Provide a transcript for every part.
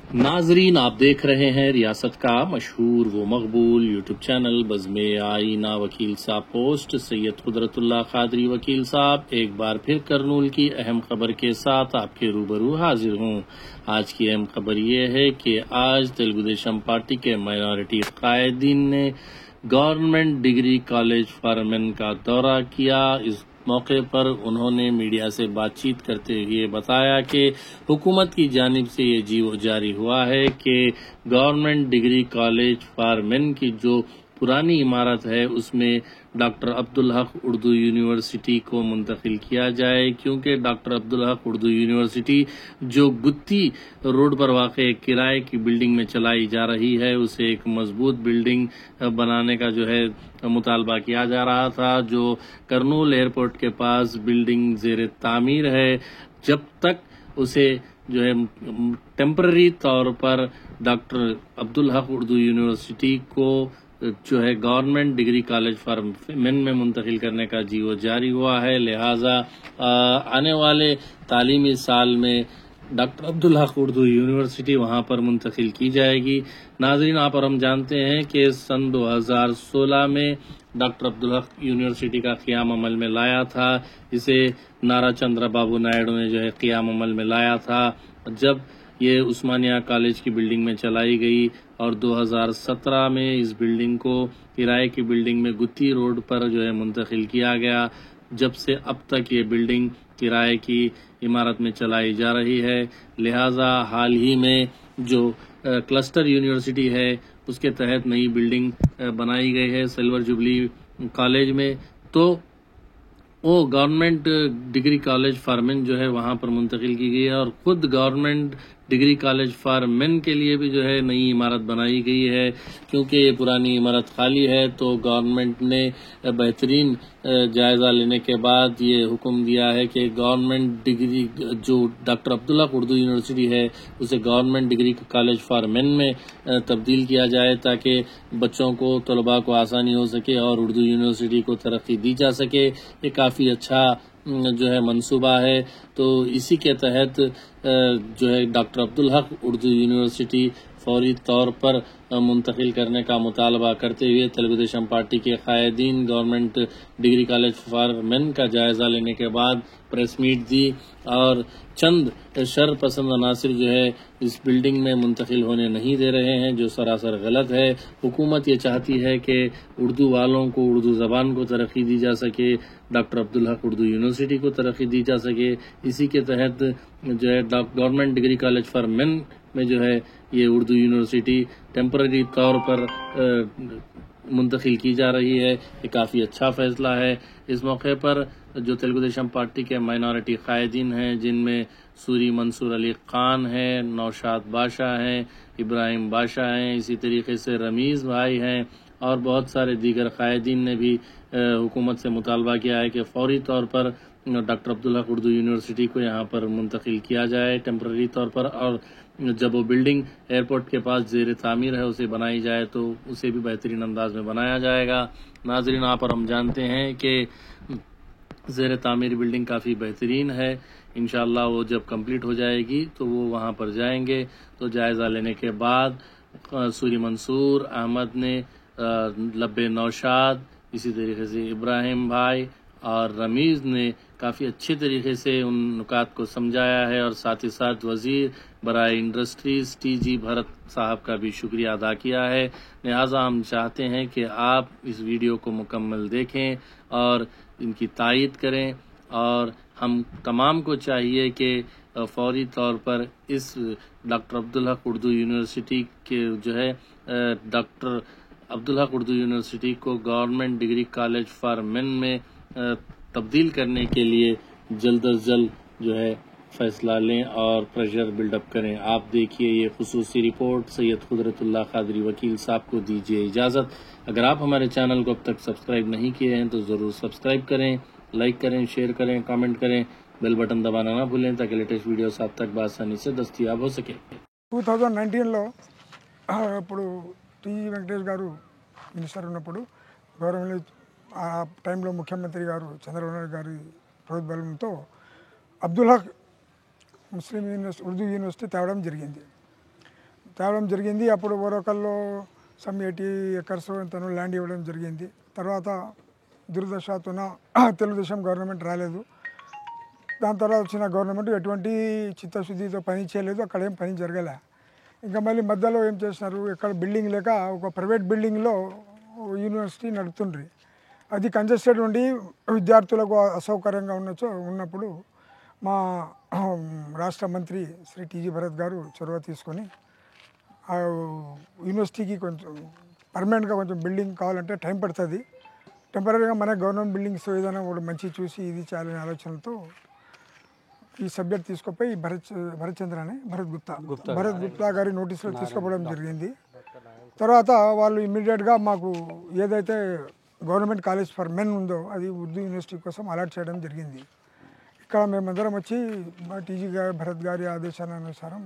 नाजरीन, आप देख रहे हैं रियासत का मशहूर व मकबूल यूट्यूब चैनल बज़्मे आईना वकील साहब पोस्ट। सैयद कुदरतुल्लाह कादरी वकील साहब एक बार फिर करनूल की अहम खबर के साथ आपके रूबरू हाजिर हूं। आज की अहम खबर ये है कि आज तेलुगु देशम पार्टी के माइनॉरिटी कायदीन ने government degree college for men का दौरा किया। इस मौके पर उन्होंने मीडिया से बातचीत करते हुए बताया कि हुकूमत की जानिब से ये जीवो जारी हुआ है कि government degree college for main की जो पुरानी इमारत है उसमें डॉक्टर अब्दुल हक उर्दू यूनिवर्सिटी को मुंतकिल किया जाए, क्योंकि डॉक्टर अब्दुल हक उर्दू यूनिवर्सिटी जो गुत्ती रोड पर वाक़ किराए की बिल्डिंग में चलाई जा रही है उसे एक मजबूत बिल्डिंग बनाने का जो है मुतालबा किया जा रहा था। जो करनूल एयरपोर्ट के पास बिल्डिंग ज़ेर तामीर है, जब तक उसे जो है टेम्पररी तौर पर डॉक्टर अब्दुल हक उर्दू यूनिवर्सिटी को जो है government degree college for main में मुंतकिल करने का जीवो जारी हुआ है। लिहाजा आने वाले तालीमी साल में डॉक्टर अब्दुल हक उर्दू यूनिवर्सिटी वहां पर मुंतकिल की जाएगी। नाजरीन, आप और हम जानते हैं कि सन 2016 में डॉक्टर अब्दुल हक यूनिवर्सिटी का क़याम अमल में लाया था। इसे नारा चंद्रबाबू नायडू ने जो है क़याम अमल में लाया था जब ये उस्मानिया कॉलेज की बिल्डिंग में चलाई गई, और 2017 में इस बिल्डिंग को किराए की बिल्डिंग में गुत्ती रोड पर जो है मुंतकिल किया गया। जब से अब तक ये बिल्डिंग किराए की इमारत में चलाई जा रही है। लिहाजा हाल ही में जो क्लस्टर यूनिवर्सिटी है उसके तहत नई बिल्डिंग बनाई गई है सिल्वर जुबली कॉलेज में, तो वो government degree college for main जो है वहां पर मुंतकिल की गई है, और खुद government degree college for main के लिए भी जो है नई इमारत बनाई गई है। क्योंकि ये पुरानी इमारत खाली है तो गवर्नमेंट ने बेहतरीन जायजा लेने के बाद ये हुक्म दिया है कि गवर्नमेंट डिग्री जो डॉक्टर अब्दुल हक उर्दू यूनिवर्सिटी है उसे government degree college for main में तब्दील किया जाए, ताकि बच्चों को तलबा को आसानी हो सके और उर्दू यूनिवर्सिटी को तरक्की दी जा सके। ये काफ़ी अच्छा जो है मंसूबा है। तो इसी के तहत जो है डॉक्टर अब्दुल हक उर्दू यूनिवर्सिटी फौरी तौर पर मुंतकिल करने का मुतालबा करते हुए तेलुगु देशम पार्टी के कायदीन government degree college for men का जायजा लेने के बाद प्रेस मीट दी, और चंद शर पसंद अनासिर जो है इस बिल्डिंग में मुंतकिल होने नहीं दे रहे हैं, जो सरासर गलत है। हुकूमत ये चाहती है कि उर्दू वालों को उर्दू ज़बान को तरक्की दी जा सके, डॉक्टर अब्दुल हक उर्दू यूनिवर्सिटी को तरक्की दी जा सके। इसी के तहत जो है government degree college for main में जो है ये उर्दू यूनिवर्सिटी टेम्पररी तौर पर मुंतकिल की जा रही है। ये काफ़ी अच्छा फैसला है। इस मौके पर जो तेलुगु देशम पार्टी के माइनॉरिटी कायदीन हैं, जिनमें सूरी मंसूर अली खान हैं, नौशाद बादशाह हैं, इब्राहिम बादशाह हैं, इसी तरीके से रमीज़ भाई हैं और बहुत सारे दीगर कायदीन ने भी हुकूमत से मुतालबा किया है कि फौरी तौर पर डॉक्टर अब्दुल हक उर्दू यूनिवर्सिटी को यहाँ पर मुंतकिल किया जाए टेम्पररी तौर पर, और जब वो बिल्डिंग एयरपोर्ट के पास ज़ेर तामीर है उसे बनाई जाए तो उसे भी बेहतरीन अंदाज में बनाया जाएगा। नाजरीन, आप और हम जानते हैं कि ज़ेर तामीर बिल्डिंग काफ़ी बेहतरीन है। इंशाअल्लाह वो जब कंप्लीट हो जाएगी तो वो वहाँ पर जाएंगे। तो जायज़ा लेने के बाद सूरी मंसूर अहमद ने, लब्बे नौशाद, इसी तरीके से इब्राहिम भाई और रमीज़ ने काफ़ी अच्छे तरीके से उन नुकात को समझाया है, और साथ ही साथ वज़ीर बराए इंडस्ट्रीज़ टी.जी. भरत साहब का भी शुक्रिया अदा किया है। लिहाजा हम चाहते हैं कि आप इस वीडियो को मुकम्मल देखें और इनकी तायीद करें, और हम तमाम को चाहिए कि फौरी तौर पर इस डॉक्टर अब्दुल हक उर्दू यूनिवर्सिटी के जो है डॉक्टर अब्दुल हक उर्दू यूनिवर्सिटी को government degree college for main में तब्दील करने के लिए जल्द अज जल्द जो है फैसला लें और प्रेशर बिल्डअप करें। आप देखिए ये खुसूसी रिपोर्ट। सैयद कुदरतुल्लाह कादरी वकील साहब को दीजिए इजाज़त। अगर आप हमारे चैनल को अब तक सब्सक्राइब नहीं किए हैं तो ज़रूर सब्सक्राइब करें, लाइक करें, शेयर करें, कमेंट करें, बेल बटन दबाना ना भूलें ताकि लेटेस्ट वीडियोस आप तक आसानी से दस्तयाब हो सके। 2019లో ఇప్పుడు టీజీ వెంకటేష్ గారు మినిస్టర్ ఉన్నప్పుడు గవర్నమెంట్ ఆ టైంలో ముఖ్యమంత్రి గారు చంద్రబాబు నాయుడు గారి ప్రోద్బలంతో అబ్దుల్ హక్ ముస్లిం యూనివర్సిటీ ఉర్దూ యూనివర్సిటీ తేవడం జరిగింది. తేవడం జరిగింది. అప్పుడు ఓరకల్లో సమ్ 80 ఎకర్స్ తను ల్యాండ్ ఇవ్వడం జరిగింది. తర్వాత దురదృష్టవశాత్తున తెలుగుదేశం గవర్నమెంట్ రాలేదు. దాని తర్వాత వచ్చిన గవర్నమెంట్ ఎటువంటి చిత్తశుద్ధితో పని చేయలేదు. అక్కడ ఏం పని జరగలే. ఇంకా మళ్ళీ మధ్యలో ఏం చేసినారు, ఎక్కడ బిల్డింగ్ లేక ఒక ప్రైవేట్ బిల్డింగ్లో యూనివర్సిటీ నడుపుతుండ్రి. అది కంజెస్టెడ్ ఉండి విద్యార్థులకు అసౌకర్యంగా ఉన్నప్పుడు మా రాష్ట్ర మంత్రి శ్రీ టీజీ భరత్ గారు చొరవ తీసుకొని ఆ యూనివర్సిటీకి కొంచెం పర్మనెంట్గా కొంచెం బిల్డింగ్ కావాలంటే టైం పడుతుంది, టెంపరీగా మన గవర్నమెంట్ బిల్డింగ్స్ ఏదైనా కూడా మంచి చూసి ఇది చేయాలనే ఆలోచనతో ఈ సబ్జెక్ట్ తీసుకుపోయి భరత్ గుప్తా గారి నోటీసులో తీసుకుపోవడం జరిగింది. తర్వాత వాళ్ళు ఇమ్మీడియట్గా మాకు ఏదైతే గవర్నమెంట్ కాలేజ్ ఫర్ మెన్ ఉందో అది ఉర్దూ యూనివర్సిటీ కోసం అలాట్ చేయడం జరిగింది. ఇక్కడ మేమందరం వచ్చి టీజీ భరత్ గారి ఆదేశానుసారం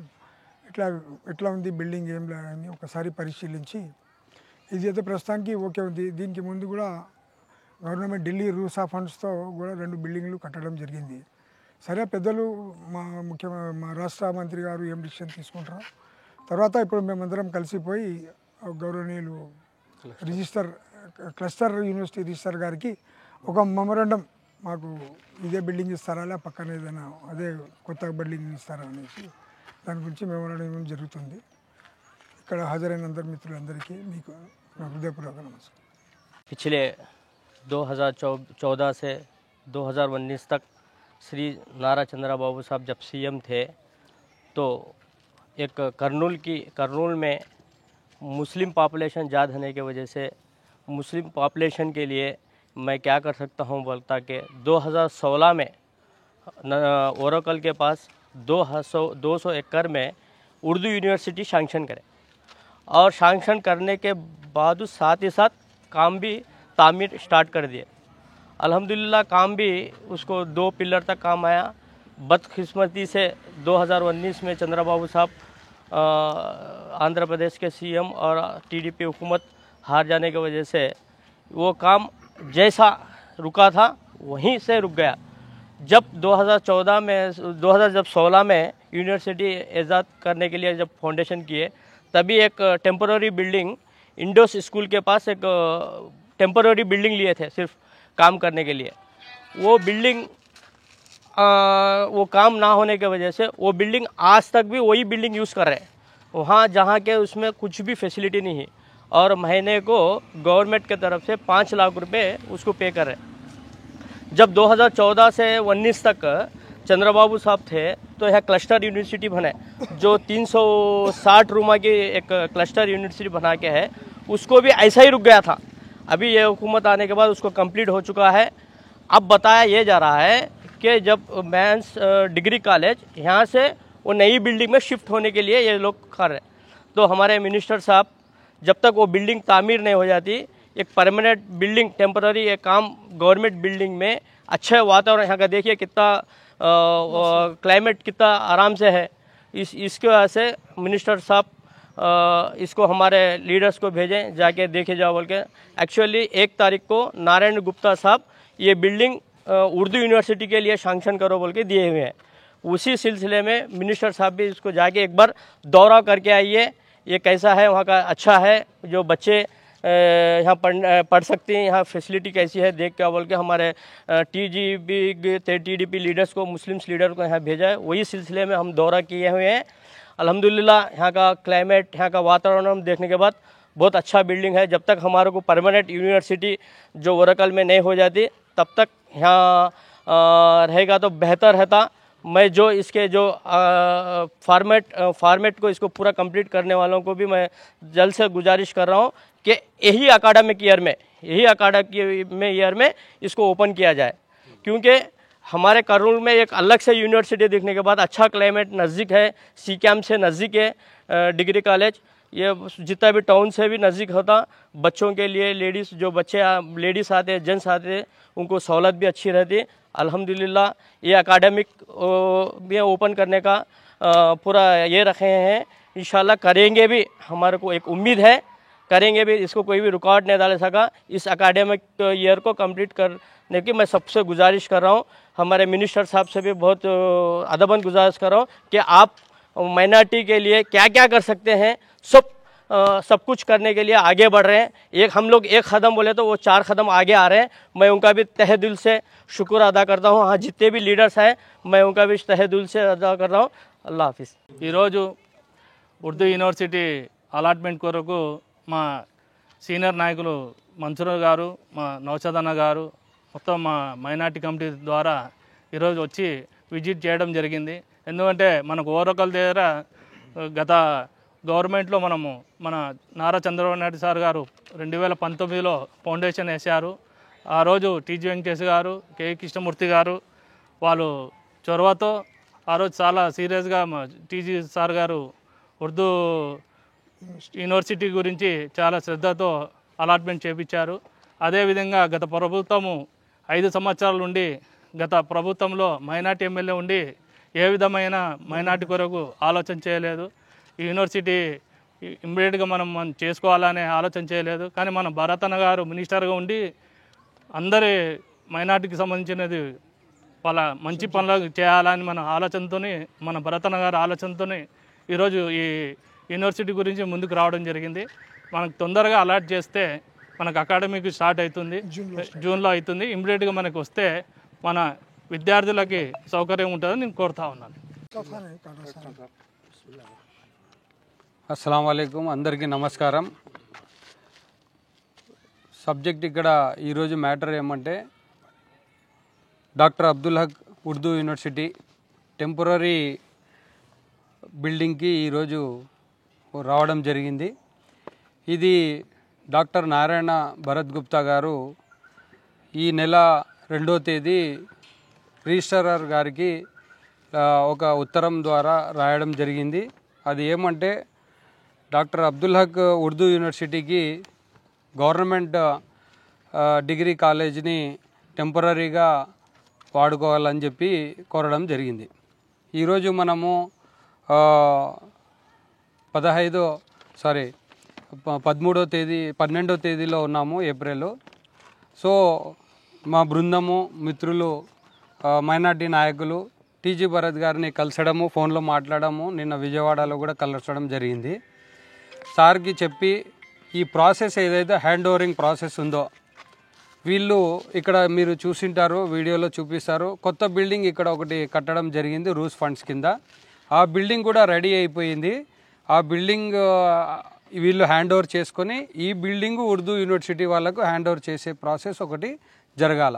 ఎట్లా ఉంది బిల్డింగ్ ఏం లేదని ఒకసారి పరిశీలించి ఇది అయితే ప్రస్తుతానికి ఓకే ఉంది. దీనికి ముందు కూడా గవర్నమెంట్ ఢిల్లీ రూసా ఫండ్స్తో కూడా 2 బిల్డింగ్లు కట్టడం జరిగింది. సరే పెద్దలు మా రాష్ట్ర మంత్రి గారు ఏం డిసిషన్ తీసుకుంటారో తర్వాత ఇప్పుడు మేమందరం కలిసిపోయి గౌరవనీయులు క్లస్టర్ యూనివర్సిటీ రిజిస్టర్ గారికి ఒక మెమోరాండం మాకు ఇదే బిల్డింగ్ ఇస్తారా లే పక్కన ఏదైనా అదే కొత్త బిల్డింగ్ ఇస్తారా అనేసి దాని గురించి మెమోరాండం ఇవ్వడం జరుగుతుంది. ఇక్కడ హాజరైన అందరి మిత్రులందరికీ మీకు నా హృదయపూర్వక నమస్కారం. पिछले 2014 से 2019 तक श्री नारा चंद्रा बाबू साहब जब सीएम थे तो एक कर्नूल में मुस्लिम पॉपुलेशन ज़्यादा होने की वजह से मुस्लिम पॉपुलेशन के लिए मैं क्या कर सकता हूँ बोलता कि 2016 में ओरेकल के पास 200 एकड़ में उर्दू यूनिवर्सिटी सैंक्शन करें और सैंक्शन करने के बाद साथ ही साथ काम भी तामीर स्टार्ट कर दिए। अल्हम्दुलिल्लाह काम भी उसको 2 पिलर तक काम आया। बदकिस्मती से 2019 में चंद्रा बाबू साहब आंध्र प्रदेश के सीएम और टीडीपी हुकूमत हार जाने की वजह से वो काम जैसा रुका था वहीं से रुक गया। जब 2016 में यूनिवर्सिटी ईजाद करने के लिए जब फाउंडेशन किए तभी एक टेम्पररी बिल्डिंग इंडोस स्कूल के पास एक टेम्पररी बिल्डिंग लिए थे सिर्फ काम करने के लिए। वो बिल्डिंग वो काम ना होने की वजह से वो बिल्डिंग आज तक भी वही बिल्डिंग यूज़ कर रहे हैं वहाँ, जहाँ के उसमें कुछ भी फैसिलिटी नहीं है और महीने को गवर्नमेंट के तरफ से 5 लाख रुपए उसको पे कर रहे हैं। जब 2014 से 19 तक चंद्रबाबू साहब थे तो यह क्लस्टर यूनिवर्सिटी बने जो 360 रूमा की एक क्लस्टर यूनिवर्सिटी बना के है, उसको भी ऐसा ही रुक गया था। अभी ये हुकूमत आने के बाद उसको कंप्लीट हो चुका है। अब बताया ये जा रहा है कि जब मेंस डिग्री कॉलेज यहाँ से वो नई बिल्डिंग में शिफ्ट होने के लिए ये लोग कर रहे हैं। तो हमारे मिनिस्टर साहब जब तक वो बिल्डिंग तामीर नहीं हो जाती एक परमानेंट बिल्डिंग टेम्पररी एक काम गवर्नमेंट बिल्डिंग में अच्छे वातावरण यहाँ का देखिए कितना क्लाइमेट कितना आराम से है। इसके वजह से मिनिस्टर साहब इसको हमारे लीडर्स को भेजें जाके देखे जाओ बोल के। एक्चुअली 1 तारीख को नारायण गुप्ता साहब ये बिल्डिंग उर्दू यूनिवर्सिटी के लिए सैंक्शन करो बोल के दिए हुए हैं। उसी सिलसिले में मिनिस्टर साहब भी इसको जाके एक बार दौरा करके आइए, ये कैसा है वहाँ का अच्छा है, जो बच्चे यहाँ पढ़ सकते हैं, यहाँ फैसिलिटी कैसी है देख के बोल के हमारे टीडीपी लीडर्स को मुस्लिम्स लीडर को यहाँ भेजा है। वही सिलसिले में हम दौरा किए हुए हैं। अल्हम्दुलिल्लाह यहाँ का क्लाइमेट यहाँ का वातावरण हम देखने के बाद बहुत अच्छा बिल्डिंग है। जब तक हमारे को परमानेंट यूनिवर्सिटी जो ओरेकल में नहीं हो जाती तब तक यहाँ रहेगा तो बेहतर रहता। मैं जो इसके जो फॉर्मेट को इसको पूरा कंप्लीट करने वालों को भी मैं जल्द से गुजारिश कर रहा हूँ कि यही अकाडमिक ईयर में इसको ओपन किया जाए, क्योंकि हमारे कर्नूल में एक अलग से यूनिवर्सिटी देखने के बाद अच्छा क्लाइमेट नज़दीक है, सी कैम्प से नज़दीक है डिग्री कॉलेज, ये जितना भी टाउन से भी नज़दीक होता। बच्चों के लिए लेडीज़ आते जेंट्स आते उनको सहूलत भी अच्छी रहती। अल्हम्दुलिल्लाह ये अकाडमिक भी ओपन करने का पूरा ये रखे हैं, इंशाल्लाह करेंगे भी। हमारे को एक उम्मीद है करेंगे भी, इसको कोई भी रुकावट नहीं डाल सका। इस एकेडमिक ईयर को कंप्लीट करने की मैं सबसे गुजारिश कर रहा हूँ। हमारे मिनिस्टर साहब से भी बहुत अदबन गुजारिश कर रहा हूँ कि आप माइनॉरिटी के लिए क्या क्या कर सकते हैं, सब कुछ करने के लिए आगे बढ़ रहे हैं। हम लोग एक कदम बोले तो वो 4 कदम आगे आ रहे हैं। मैं उनका भी तहे दिल से शुक्र अदा करता हूँ। हाँ, जितने भी लीडर्स हैं मैं उनका भी तहे दिल से अदा कर रहा हूँ। अल्लाह हाफिज़। ఈరోజు ఉర్దూ యూనివర్సిటీ అలాట్మెంట్ కొరకు మా సీనియర్ నాయకులు మన్సూర్ గారు, మా నౌషాద్ అన్న గారు, మొత్తం మా మైనార్టీ కమిటీ ద్వారా ఈరోజు వచ్చి విజిట్ చేయడం జరిగింది. ఎందుకంటే మనకు ఓరకల్ దగ్గర గత గవర్నమెంట్లో మన నారా చంద్రబాబు నాయుడు సార్ గారు 2019లో ఫౌండేషన్ వేశారు. ఆ రోజు టీజీ వెంకటేష్ గారు, కే కృష్ణమూర్తి గారు వాళ్ళు చొరవతో ఆ రోజు చాలా సీరియస్గా టీజీ సార్ గారు ఉర్దూ యూనివర్సిటీ గురించి చాలా శ్రద్ధతో అలాట్మెంట్ చేయించారు. అదేవిధంగా గత ప్రభుత్వము 5 సంవత్సరాల నుండి గత ప్రభుత్వంలో మైనార్టీ ఎమ్మెల్యే ఉండి ఏ విధమైన మైనార్టీ కొరకు ఆలోచన చేయలేదు. ఈ యూనివర్సిటీ ఇమ్మీడియట్గా మనం చేసుకోవాలనే ఆలోచన చేయలేదు. కానీ మన భరతన్న గారు మినిస్టర్గా ఉండి అందరి మైనార్టీకి సంబంధించినది వాళ్ళ మంచి పనులు చేయాలని మన ఆలోచనతోని, మన భరతన్న గారి ఆలోచనతోని ఈరోజు ఈ యూనివర్సిటీ గురించి ముందుకు రావడం జరిగింది. మనకు తొందరగా అలాట్ చేస్తే మనకు అకాడమిక్ స్టార్ట్ అవుతుంది, జూన్లో అవుతుంది. ఇమ్మీడియట్గా మనకు వస్తే మన విద్యార్థులకి సౌకర్యం ఉంటుందని నేను కోరుతా ఉన్నాను. అస్సలాము అలైకుం, అందరికీ నమస్కారం. సబ్జెక్ట్ ఇక్కడ ఈరోజు మ్యాటర్ ఏమంటే doctor Abdul Haq Urdu university temporary బిల్డింగ్కి ఈరోజు రావడం జరిగింది. ఇది డాక్టర్ నారాయణ భరత్ గుప్తా గారు ఈ నెల 2వ తేదీ రిజిస్ట్రార్ గారికి ఒక ఉత్తరం ద్వారా రాయడం జరిగింది. అది ఏమంటే డాక్టర్ అబ్దుల్ హక్ ఉర్దూ యూనివర్సిటీకి గవర్నమెంట్ డిగ్రీ కాలేజీని టెంపరరీగా వాడుకోవాలని చెప్పి కోరడం జరిగింది. ఈరోజు మనము 12వ తేదీలో ఉన్నాము, ఏప్రిల్. సో మా బృందము, మిత్రులు, మైనార్టీ నాయకులు టీజీ భరత్ గారిని కలిసడము, ఫోన్లో మాట్లాడము, నిన్న విజయవాడలో కూడా కలసడం జరిగింది. సార్కి చెప్పి ఈ ప్రాసెస్ ఏదైతే హ్యాండ్ ఓవరింగ్ ప్రాసెస్ ఉందో, వీళ్ళు ఇక్కడ మీరు చూసింటారు, వీడియోలో చూపిస్తారు, కొత్త బిల్డింగ్ ఇక్కడ ఒకటి కట్టడం జరిగింది రూస్ ఫండ్స్ కింద. ఆ బిల్డింగ్ కూడా రెడీ అయిపోయింది. ఆ బిల్డింగ్ వీళ్ళు హ్యాండ్ ఓవర్ చేసుకొని ఈ బిల్డింగ్ ఉర్దూ యూనివర్సిటీ వాళ్ళకు హ్యాండ్ ఓవర్ చేసే ప్రాసెస్ ఒకటి జరగాల.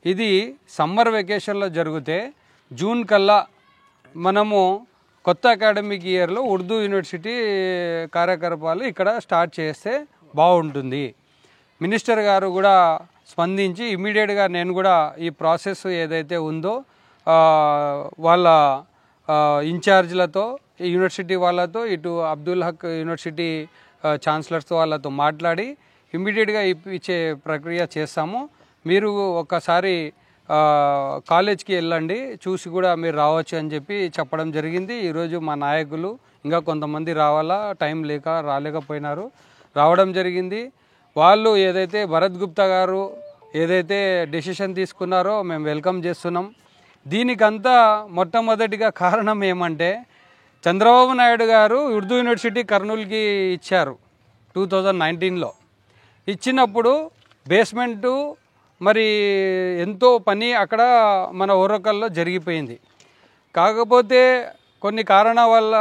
ఇది సమ్మర్ వెకేషన్లో జరిగితే జూన్ కల్లా మనము కొత్త అకాడమిక్ ఇయర్లో ఉర్దూ యూనివర్సిటీ కార్యకలాపాలు ఇక్కడ స్టార్ట్ చేస్తే బాగుంటుంది. మినిస్టర్ గారు కూడా స్పందించి ఇమీడియట్గా నేను కూడా ఈ ప్రాసెస్ ఏదైతే ఉందో వాళ్ళ ఇన్ఛార్జ్లతో, యూనివర్సిటీ వాళ్ళతో, ఇటు అబ్దుల్ హక్ యూనివర్సిటీ ఛాన్సలర్స్తో వాళ్ళతో మాట్లాడి ఇమీడియట్గా ఇచ్చే ప్రక్రియ చేస్తాము. మీరు ఒకసారి కాలేజ్కి వెళ్ళండి, చూసి కూడా మీరు రావచ్చు అని చెప్పి చెప్పడం జరిగింది. ఈరోజు మా నాయకులు ఇంకా కొంతమంది రావాలా, టైం లేక రాలేకపోయినారు, రావడం జరిగింది. వాళ్ళు ఏదైతే భరత్ గుప్తా గారు ఏదైతే డెసిషన్ తీసుకున్నారో మేము వెల్కమ్ చేస్తున్నాం. దీనికంతా మొట్టమొదటిగా కారణం ఏమంటే చంద్రబాబు నాయుడు గారు ఉర్దూ యూనివర్సిటీ కర్నూలుకి ఇచ్చారు 2019లో. ఇచ్చినప్పుడు బేస్మెంటు మరి ఎంతో పని అక్కడ మన ఓరకల్లో జరిగిపోయింది. కాకపోతే కొన్ని కారణాల వల్ల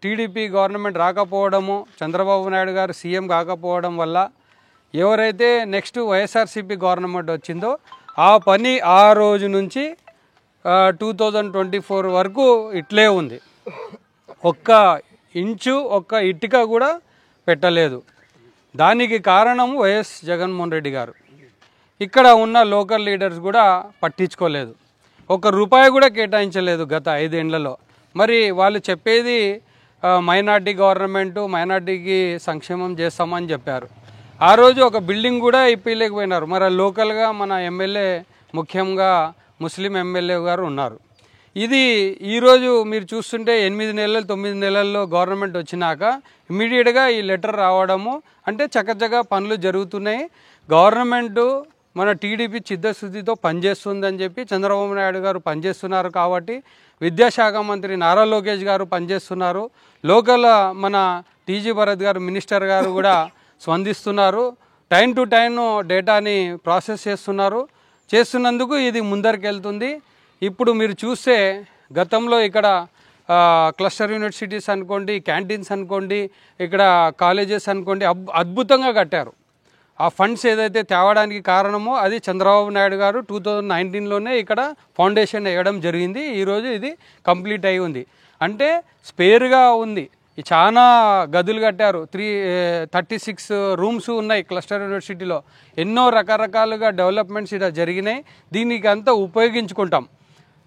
టీడీపీ గవర్నమెంట్ రాకపోవడము, చంద్రబాబు నాయుడు గారు సీఎం కాకపోవడం వల్ల ఎవరైతే నెక్స్ట్ వైఎస్ఆర్సీపీ గవర్నమెంట్ వచ్చిందో ఆ పని ఆ రోజు నుంచి 2024 వరకు ఇట్లే ఉంది. ఒక్క ఇంచు, ఒక్క ఇటుక కూడా పెట్టలేదు. దానికి కారణం వైఎస్ జగన్మోహన్ రెడ్డి గారు. ఇక్కడ ఉన్న లోకల్ లీడర్స్ కూడా పట్టించుకోలేదు, ₹1 కూడా కేటాయించలేదు గత 5 ఏళ్లలో. మరి వాళ్ళు చెప్పేది మైనార్టీ గవర్నమెంటు, మైనార్టీకి సంక్షేమం చేస్తామని చెప్పారు. ఆ రోజు ఒక బిల్డింగ్ కూడా ఇప్పలేకపోయినారు. మరి లోకల్గా మన ఎమ్మెల్యే, ముఖ్యంగా ముస్లిం ఎమ్మెల్యే గారు ఉన్నారు. ఇది ఈరోజు మీరు చూస్తుంటే 8 నెలలు 9 నెలల్లో గవర్నమెంట్ వచ్చినాక ఇమ్మీడియట్గా ఈ లెటర్ రావడము అంటే చకచకా పనులు జరుగుతున్నాయి. గవర్నమెంటు మన టీడీపీ చిత్తశుద్ధితో పనిచేస్తుందని చెప్పి చంద్రబాబు నాయుడు గారు పనిచేస్తున్నారు. కాబట్టి విద్యాశాఖ మంత్రి నారా లోకేష్ గారు పనిచేస్తున్నారు. లోకల్ మన టీజీ భరత్ గారు మినిస్టర్ గారు కూడా స్పందిస్తున్నారు. టైం టు టైం డేటాని ప్రాసెస్ చేస్తున్నందుకు ఇది ముందరికి వెళ్తుంది. ఇప్పుడు మీరు చూస్తే గతంలో ఇక్కడ క్లస్టర్ యూనివర్సిటీస్ అనుకోండి, క్యాంటీన్స్ అనుకోండి, ఇక్కడ కాలేజెస్ అనుకోండి అద్భుతంగా కట్టారు. ఆ ఫండ్స్ ఏదైతే తేవడానికి కారణమో అది చంద్రబాబు నాయుడు గారు 2019లోనే ఇక్కడ ఫౌండేషన్ వేయడం జరిగింది. ఈరోజు ఇది కంప్లీట్ అయి ఉంది. అంటే స్పేర్గా ఉంది. చాలా గదులు కట్టారు. 36 రూమ్స్ ఉన్నాయి క్లస్టర్ యూనివర్సిటీలో. ఎన్నో రకరకాలుగా డెవలప్మెంట్స్ ఇక్కడ జరిగినాయి. దీనికి అంతా ఉపయోగించుకుంటాం.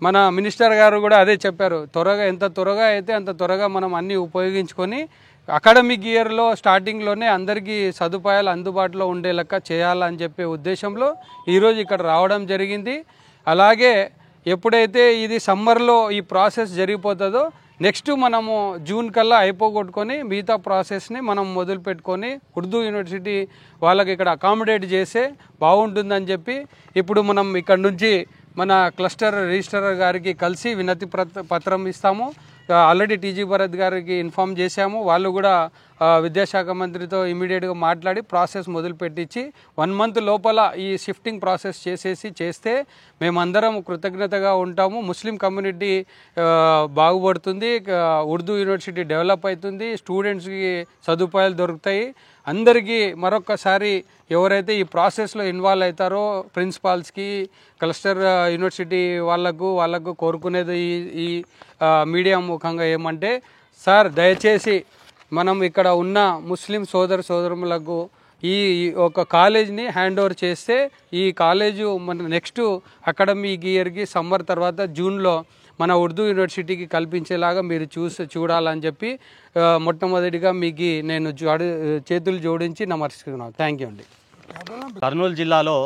మన మినిస్టర్ గారు కూడా అదే చెప్పారు, ఎంత త్వరగా అయితే అంత త్వరగా మనం అన్నీ ఉపయోగించుకొని అకాడమిక్ ఇయర్లో స్టార్టింగ్లోనే అందరికీ సదుపాయాలు అందుబాటులో ఉండే లెక్క చేయాలని చెప్పే ఉద్దేశంలో ఈరోజు ఇక్కడ రావడం జరిగింది. అలాగే ఎప్పుడైతే ఇది సమ్మర్లో ఈ ప్రాసెస్ జరిగిపోతుందో నెక్స్ట్ మనము జూన్ కల్లా అయిపోగొట్టుకొని మిగతా ప్రాసెస్ని మనం మొదలు పెట్టుకొని ఉర్దూ యూనివర్సిటీ వాళ్ళకి ఇక్కడ అకామిడేట్ చేస్తే బాగుంటుందని చెప్పి ఇప్పుడు మనం ఇక్కడ నుంచి మన క్లస్టర్ రిజిస్ట్రార్ గారికి కలిసి వినతి పత్రం ఇస్తాము. ఆల్రెడీ టీజీ భరత్ గారికి ఇన్ఫామ్ చేశాము. వాళ్ళు కూడా విద్యాశాఖ మంత్రితో ఇమీడియట్గా మాట్లాడి ప్రాసెస్ మొదలు పెట్టించి 1 మంత్ లోపల ఈ షిఫ్టింగ్ ప్రాసెస్ చేస్తే మేమందరం కృతజ్ఞతగా ఉంటాము. ముస్లిం కమ్యూనిటీ బాగుపడుతుంది, ఉర్దూ యూనివర్సిటీ డెవలప్ అవుతుంది, స్టూడెంట్స్కి సదుపాయాలు దొరుకుతాయి. అందరికీ మరొకసారి ఎవరైతే ఈ ప్రాసెస్లో ఇన్వాల్వ్ అవుతారో ప్రిన్సిపాల్స్కి, క్లస్టర్ యూనివర్సిటీ వాళ్ళకు కోరుకునేది ఈ మీడియా ముఖంగా ఏమంటే, సార్ దయచేసి మనం ఇక్కడ ఉన్న ముస్లిం సోదరులకు ఈ ఒక కాలేజ్ని హ్యాండ్ ఓవర్ చేస్తే ఈ కాలేజు మన నెక్స్ట్ అకాడమిక్ ఇయర్కి సమ్మర్ తర్వాత జూన్లో మన ఉర్దూ యూనివర్సిటీకి కల్పించేలాగా మీరు చూడాలని చెప్పి మొట్టమొదటిగా మీకు నేను చేతులు జోడించి నమస్కరిస్తున్నాను. థ్యాంక్ యూ అండి. కర్నూలు జిల్లాలో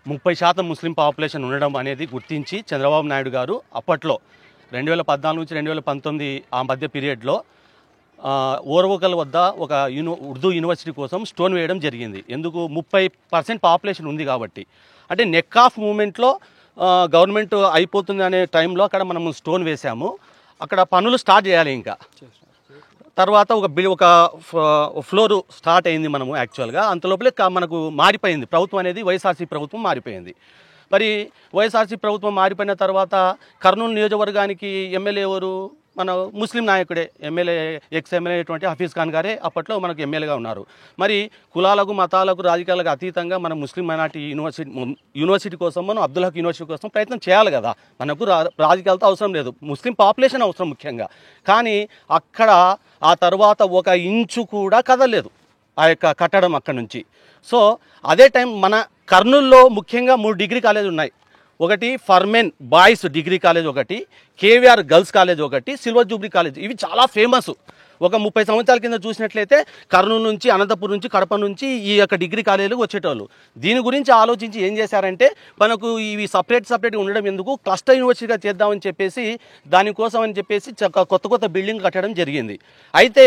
30% ముస్లిం పాపులేషన్ ఉండడం అనేది గుర్తించి చంద్రబాబు నాయుడు గారు అప్పట్లో 2014 నుంచి 2019 ఆ మధ్య పీరియడ్లో ఓర్వకల్ వద్ద ఒక ఉర్దూ యూనివర్సిటీ కోసం స్టోన్ వేయడం జరిగింది. ఎందుకు 30% పాపులేషన్ ఉంది కాబట్టి. అంటే నెక్ ఆఫ్ మూమెంట్లో గవర్నమెంట్ అయిపోతుంది అనే టైంలో అక్కడ మనం స్టోన్ వేసాము. అక్కడ పనులు స్టార్ట్ చేయాలి. ఇంకా తర్వాత ఒక ఫ్లోర్ స్టార్ట్ అయింది మనము యాక్చువల్గా. అంతలోపలే మనకు మారిపోయింది ప్రభుత్వం అనేది, వైఎస్ఆర్సీ ప్రభుత్వం మారిపోయింది. మరి వైఎస్ఆర్సీ ప్రభుత్వం మారిపోయిన తర్వాత కర్నూలు నియోజకవర్గానికి ఎమ్మెల్యే ఎవరు? మన ముస్లిం నాయకుడే, ఎక్స్-ఎమ్మెల్యే అయినటువంటి హఫీజ్ ఖాన్ గారే అప్పట్లో మనకు ఎమ్మెల్యేగా ఉన్నారు. మరి కులాలకు, మతాలకు, రాజకీయాలకు అతీతంగా మనం ముస్లిం మైనార్టీ యూనివర్సిటీ కోసం, మనం అబ్దుల్ హక్ యూనివర్సిటీ కోసం ప్రయత్నం చేయాలి కదా. మనకు రాజకీయాలతో అవసరం లేదు, ముస్లిం పాపులేషన్ అవసరం ముఖ్యంగా. కానీ అక్కడ ఆ తర్వాత 1 ఇంచు కూడా కదలలేదు ఆ యొక్క కట్టడం అక్కడి నుంచి. సో అదే టైం మన కర్నూలులో ముఖ్యంగా 3 డిగ్రీ కాలేజీలు ఉన్నాయి. ఒకటి ఫర్మెన్ బాయ్స్ డిగ్రీ కాలేజ్, ఒకటి కేవీఆర్ గర్ల్స్ కాలేజ్, ఒకటి సిల్వర్ జూబ్లీ కాలేజ్. ఇవి చాలా ఫేమస్. ఒక 30 సంవత్సరాల కింద చూసినట్లయితే కర్నూలు నుంచి, అనంతపురం నుంచి, కడప నుంచి ఈ యొక్క డిగ్రీ కాలేజీలకు వచ్చేటోళ్ళు. దీని గురించి ఆలోచించి ఏం చేశారంటే, మనకు ఇవి సపరేట్గా ఉండడం ఎందుకు, క్లస్టర్ యూనివర్సిటీగా చేద్దామని చెప్పేసి దానికోసం అని చెప్పేసి కొత్త బిల్డింగ్ కట్టడం జరిగింది. అయితే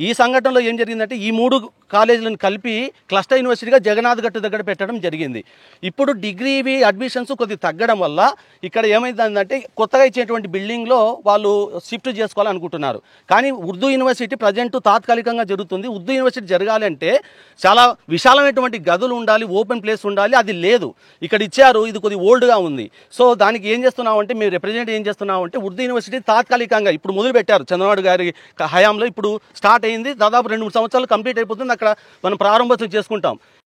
ఈ సంఘటనలో ఏం జరిగిందంటే, ఈ 3 కాలేజీలను కలిపి క్లస్టర్ యూనివర్సిటీగా జగన్నాథ్ గట్టు దగ్గర పెట్టడం జరిగింది. ఇప్పుడు డిగ్రీవి అడ్మిషన్స్ కొద్దిగా తగ్గడం వల్ల ఇక్కడ ఏమైందంటే, కొత్తగా ఇచ్చేటువంటి బిల్డింగ్లో వాళ్ళు షిఫ్ట్ చేసుకోవాలనుకుంటున్నారు. కానీ ఉర్దూ యూనివర్సిటీ ప్రజెంట్ తాత్కాలికంగా జరుగుతుంది. ఉర్దూ యూనివర్సిటీ జరగాలంటే చాలా విశాలమైనటువంటి గదులు ఉండాలి, ఓపెన్ ప్లేస్ ఉండాలి. అది లేదు, ఇక్కడ ఇచ్చారు. ఇది కొద్ది ఓల్డ్గా ఉంది. సో దానికి ఏం చేస్తున్నామంటే, మేము రిప్రజెంట్ ఏం చేస్తున్నామంటే, ఉర్దూ యూనివర్సిటీ తాత్కాలికంగా ఇప్పుడు మొదలు పెట్టారు చంద్రబాబు గారి హయాంలో. ఇప్పుడు స్టార్ట్ అయింది, దాదాపు 2-3 సంవత్సరాలు కంప్లీట్ అయిపోతుంది. అక్కడ మనం ప్రారంభోత్సవం చేసుకుంటాం.